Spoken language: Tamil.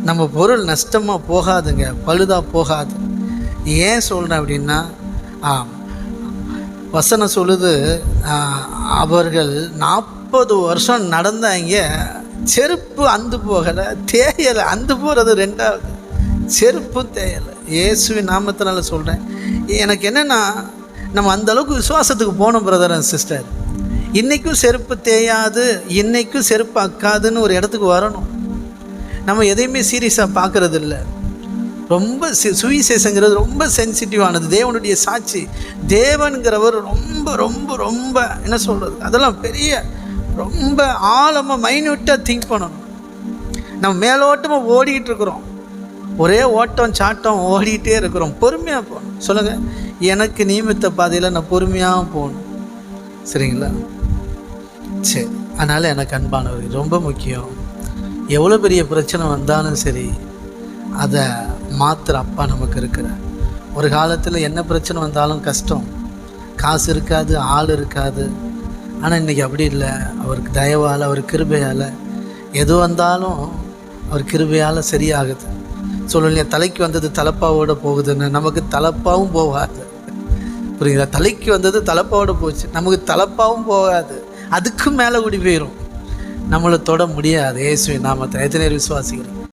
நம்ம பொருள் நஷ்டமாக போகாதுங்க, பழுதாக போகாது. ஏன் சொல்கிறேன் அப்படின்னா, வசனம் சொல்லுது, அவர்கள் 40 வருஷம் நடந்தாங்க, செருப்பு அந்து போகலை, தேயலை. அந்து போகிறது ரெண்டாவது, செருப்பும் தேயலை. இயேசுவின் நாமத்தினால சொல்கிறேன். எனக்கு என்னென்னா, நம்ம அந்தளவுக்கு விசுவாசத்துக்கு போனோம் பிரதர் அண்ட் சிஸ்டர். இன்றைக்கும் செருப்பு தேயாது, இன்றைக்கும் செருப்பு அக்காதுன்னு ஒரு இடத்துக்கு வரணும். நம்ம எதையுமே சீரியஸாக பார்க்குறது இல்லை. ரொம்ப சுவிசேஷங்கிறது ரொம்ப சென்சிட்டிவானது. தேவனுடைய சாட்சி, தேவனுங்கிறவர் ரொம்ப ரொம்ப ரொம்ப என்ன சொல்கிறது, அதெல்லாம் பெரிய ரொம்ப ஆழமாக மைன்யூட்டாக திங்க் பண்ணணும். நம்ம மேலோட்டமாக ஓடிக்கிட்டு இருக்கிறோம், ஒரே ஓட்டம் சாட்டம் ஓடிக்கிட்டே இருக்கிறோம். பொறுமையாக போகணும். சொல்லுங்கள், எனக்கு நியமித்த பாதையில் நான் பொறுமையாக போகணும். சரிங்களா? சரி. அதனால் எனக்கு அன்பானவர் ரொம்ப முக்கியம். எவ்வளோ பெரிய பிரச்சனை வந்தாலும் சரி, அதை மாத்திர அப்பா நமக்கு இருக்கிறார். ஒரு காலத்தில் என்ன பிரச்சனை வந்தாலும் கஷ்டம், காசு இருக்காது, ஆள் இருக்காது. ஆனால் இன்றைக்கி அப்படி இல்லை. அவருக்கு தயவால், அவர் கிருபையால் எது வந்தாலும் அவர் கிருபையால் சரியாகுது. சொல்லலையா, தலைக்கு வந்தது தலப்பாவோடு போகுதுன்னு. நமக்கு தலப்பாவும் போகாது. புரியுதா? தலைக்கு வந்தது தலப்பாவோடு போச்சு, நமக்கு தலப்பாவும் போகாது, அதுக்கும் மேலே ஓடி போயிடும். நம்மளை தொட முடியாது. இயேசுவின் நாமத்தில் எத்தனை விசுவாசிக்கிறோம்?